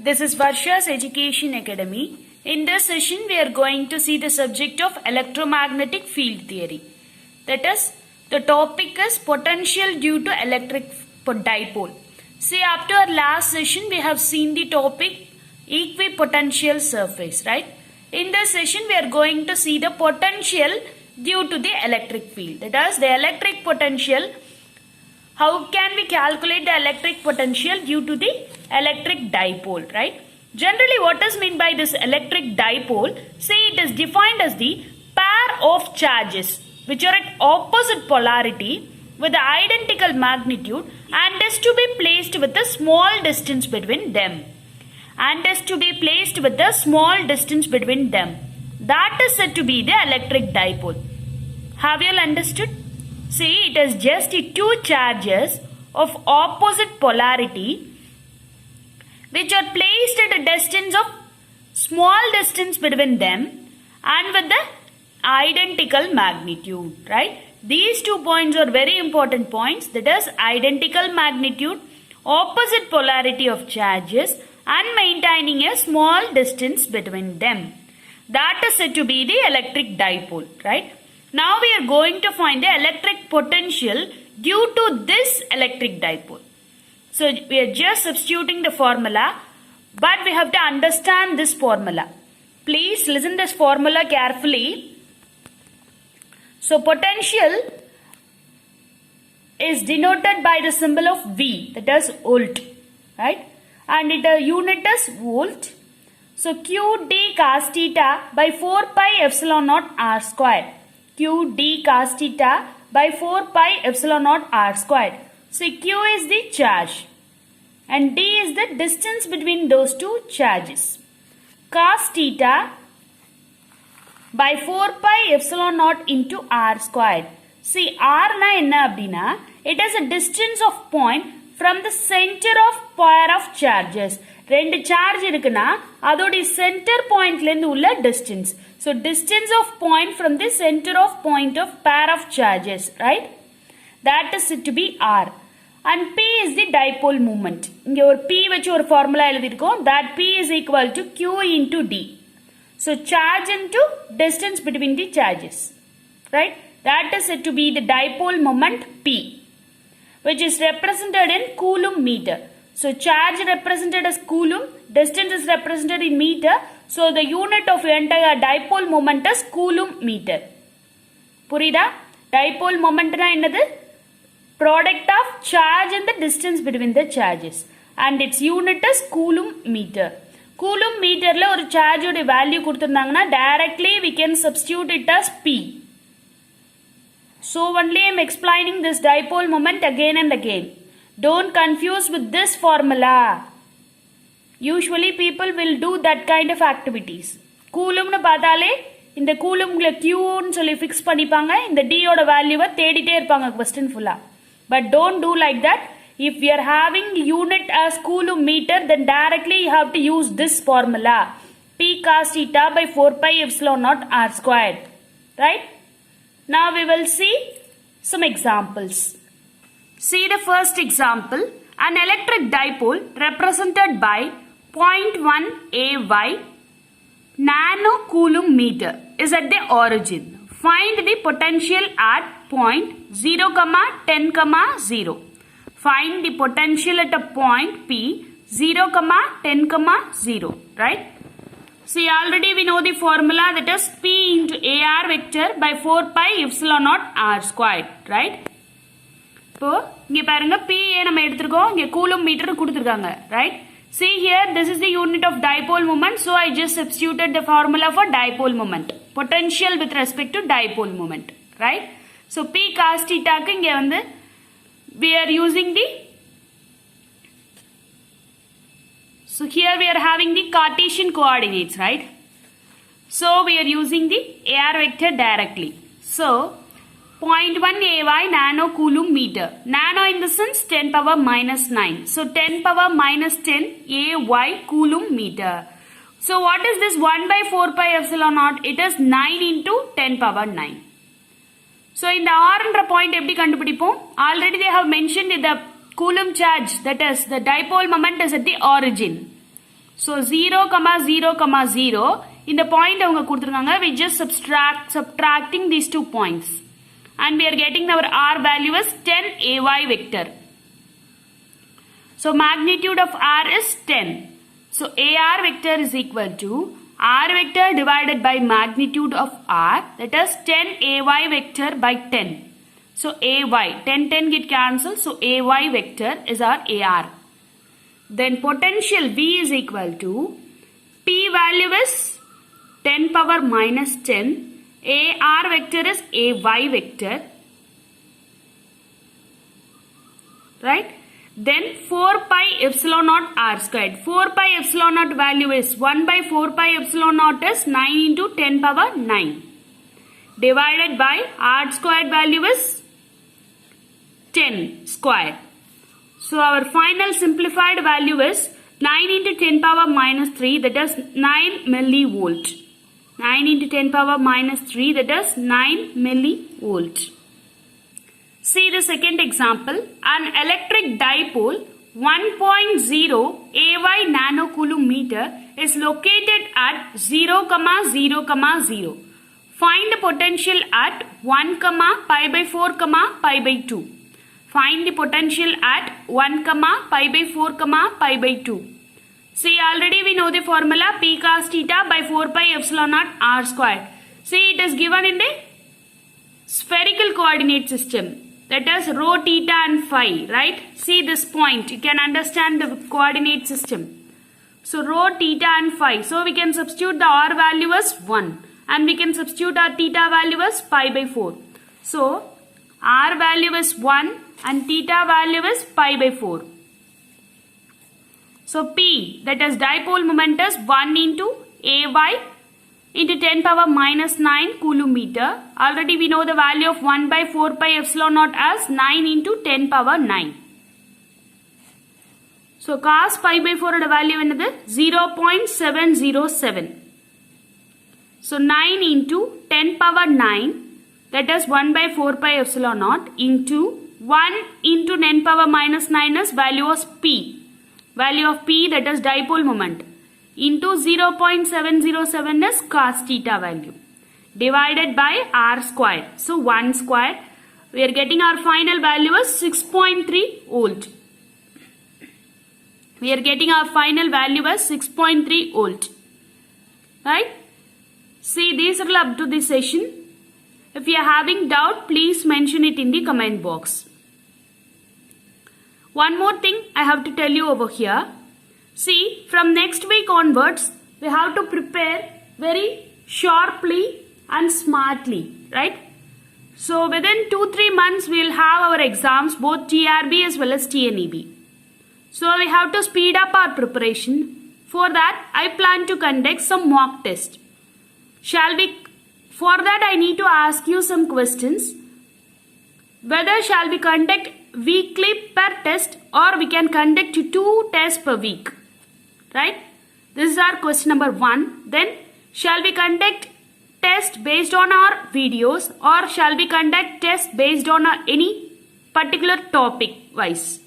This is Varsha's Education Academy. In this session, we are going to see the subject of electromagnetic field theory. That is, the topic is potential due to electric dipole. See, after our last session, we have seen the topic equipotential surface, right? In this session, we are going to see the potential due to the electric field. That is, the electric potential. How can we calculate the electric potential due to the electric dipole, right? Generally, what is meant by this electric dipole? Say it is defined as the pair of charges which are at opposite polarity with the identical magnitude and is to be placed with a small distance between them. That is said to be the electric dipole. Have you all understood? See, it is just the two charges of opposite polarity which are placed at a distance of small distance between them and with the identical magnitude, right? These 2 points are very important points. That is identical magnitude, opposite polarity of charges and maintaining a small distance between them. That is said to be the electric dipole, right? Now we are going to find the electric potential due to this electric dipole. So we are just substituting the formula, but we have to understand this formula. Please listen this formula carefully. So potential is denoted by the symbol of V, that is volt, right? And its unit is volt. So Q d cos theta by 4 pi epsilon naught r squared. Q d cos theta by 4 pi epsilon naught r squared. So Q is the charge and d is the distance between those two charges. Cos theta by 4 pi epsilon naught into r squared. See, r na enna appadina, it is a distance of point from the center of pair of charges. ரெண்டு charge இருக்குன்னா அதோட centre பாயிண்ட்ல இருந்து உள்ள distance. So distance of point from the center of point of pair of charges, right? That is said to be r. And p is the dipole moment. இங்க ஒரு p வச்சு ஒரு formula எழுதிருக்கோம். That p is equal to q into d. So charge into distance between the charges, right? That is said to be the dipole moment p, which is represented in coulomb meter. So charge represented as coulomb, distance is represented in meter. So the unit of entire dipole moment is coulomb meter. புரியுதா? Dipole moment na என்னது? Product of charge and the distance between the charges. And its unit is coulomb meter. Coulomb meter la ஒரு charge ஓட value கொடுத்திருந்தாங்கன்னா directly we can substitute it as P. So only I am explaining this dipole moment again and again. Don't confuse with this formula. Usually people will do that kind of activities. Coulomb nu paathaale இந்த கூலும்ல Q ன்னு சொல்லி fix பண்ணிப்பாங்க. இந்த D ஓட வேல்யூவை தேடிட்டே இருப்பாங்க question ஃபுல்லா. But don't do like that. If we are having unit as coulomb meter, then directly you have to use this formula. P cos theta by 4 pi epsilon naught r squared. Right? Now we will see some examples. See the first example. An electric dipole represented by 0.1 AY nano coulomb meter is at the origin. Find the potential at point 0, 10, 0. Find the potential at a point P 0, 10, 0. Right? See, already we know the formula, that is P into AR vector by 4 pi epsilon naught r squared. Right? இப்போ இங்க பாருங்க P நம்ம எடுத்துறோம், இங்க coulomb metre கொடுத்திருக்காங்க, right? See here, this is the unit of dipole moment, so I just substituted the formula for dipole moment, potential with respect to dipole moment, right? So P cos theta க்கு இங்க வந்து we are using the, so here we are having the Cartesian coordinates, right? So we are using the AR vector directly. So 0.1 AY nano coulomb meter. Nano in the sense 10 power minus 9. So 10 power minus 10 AY coulomb meter. So what is this 1 by 4 pi epsilon naught? It is 9 into 10 power 9. So in the R என்ற point எப்படி கண்டுபிடிப்போம்? Already they have mentioned the coulomb charge, that is the dipole moment is at the origin. So 0, 0, 0. In the point we just subtracting these 2 points. And we are getting our R value as 10 AY vector. So magnitude of R is 10. So AR vector is equal to R vector divided by magnitude of R, that is 10 AY vector by 10. So AY, 10 get cancelled, so AY vector is our AR. Then potential V is equal to P value is 10 power minus 10, AR vector is AY vector, right? Then 4 pi epsilon naught R squared. 4 pi epsilon naught value is 1 by 4 pi epsilon naught is 9 into 10 power 9. Divided by R squared value is 10 square. So our final simplified value is 9 into 10 power minus 3, that is 9 millivolt. 9 into 10 power minus 3, that is 9 millivolt. See the second example. An electric dipole 1.0 AY nanocoulomb meter is located at 0, 0, 0. Find the potential at 1, pi by 4, pi by 2. Find the potential at 1, pi by 4, pi by 2. See, already we know the formula P cos theta by 4 pi epsilon naught R squared. See, it is given in the spherical coordinate system. That is rho, theta and phi, right? See this point. You can understand the coordinate system. So rho, theta and phi. So we can substitute the R value as 1. And we can substitute our theta value as pi by 4. So R value is 1 and theta value is pi by 4. So P, that is dipole moment, is 1 into AY into 10 power minus 9 coulomb meter. Already we know the value of 1 by 4 pi epsilon naught as 9 into 10 power 9. So cos pi by 4 value is 0.707. So 9 into 10 power 9, that is 1 by 4 pi epsilon naught into 1 into 10 power minus 9 is value of P. Value of P, that is dipole moment, into 0.707 is cos theta value, divided by R squared. So 1 squared. We are getting our final value as 6.3 volt. We are getting our final value as 6.3 volt. Right? See, these are up to this session. If you are having doubt, please mention it in the comment box. One more thing I have to tell you over here. See, from next week onwards, we have to prepare very sharply and smartly, right? So within 2-3 months, we will have our exams, both TRB as well as TNEB. So we have to speed up our preparation. For that, I plan to conduct some mock test. For that, I need to ask you some questions. Whether shall we conduct weekly per test or we can conduct 2 tests per week, right? This is our question number 1. Then shall we conduct test based on our videos or shall we conduct test based on any particular topic wise?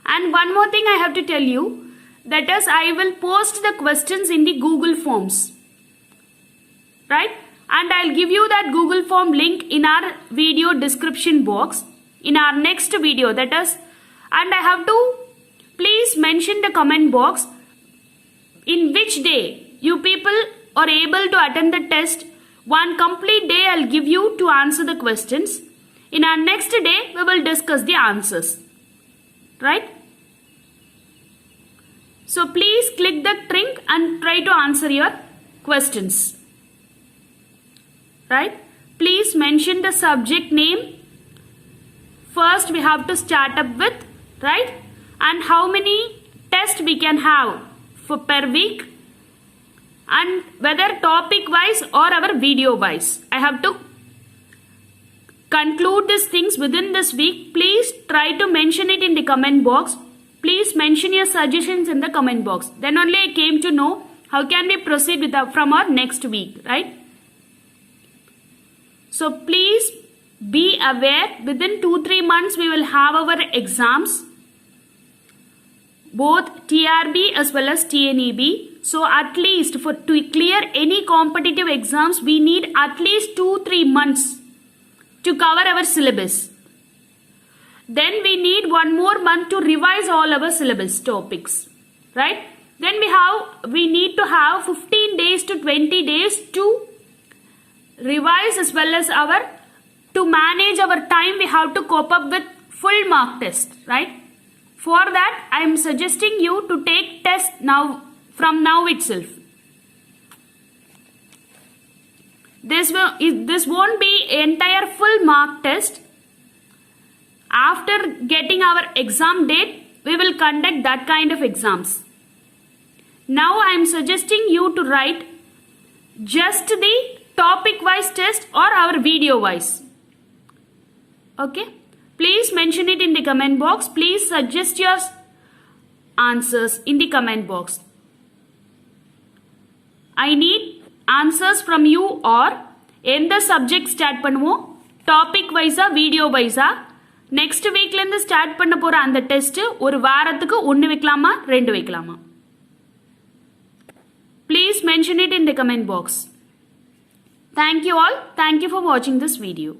And one more thing I have to tell you, that is I will post the questions in the Google Forms, right? And I'll give you that Google Form link in our video description box in our next video, that is, and I have to please mention the comment box in which day you people are able to attend the test. One complete day I'll give you to answer the questions. In our next day we will discuss the answers, right? So please click the link and try to answer your questions, right? Please mention the subject name. First we have to start up with, right? And how many tests we can have for per week, and whether topic wise or our video wise. I have to conclude these things within this week. Please try to mention it in the comment box. Please mention your suggestions in the comment box. Then only I came to know how can we proceed with from our next week, right? So please be aware, within 2-3 months we will have our exams. both TRB as well as TNEB. So at least to clear any competitive exams, we need at least 2-3 months to cover our syllabus. Then we need 1 more month to revise all our syllabus topics, right? Then we need to have 15 days to 20 days to revise as well as to manage our time. We have to cope up with full mark test, right? For that, I am suggesting you to take test now, from now itself. This won't be entire full mark test. After getting our exam date, we will conduct that kind of exams. Now I am suggesting you to write just the topic wise test or our video wise. Okay? Please mention it in the comment box. Please suggest your answers in the comment box. I need answers from you or எந்த subject start பண்ணுவோம், topic wise video wise next weekல இருந்து start பண்ண போற அந்த test ஒரு வாரத்துக்கு 1 வைக்கலாமா 2 வைக்கலாமா? Please mention it in the comment box. Thank you all. Thank you for watching this video.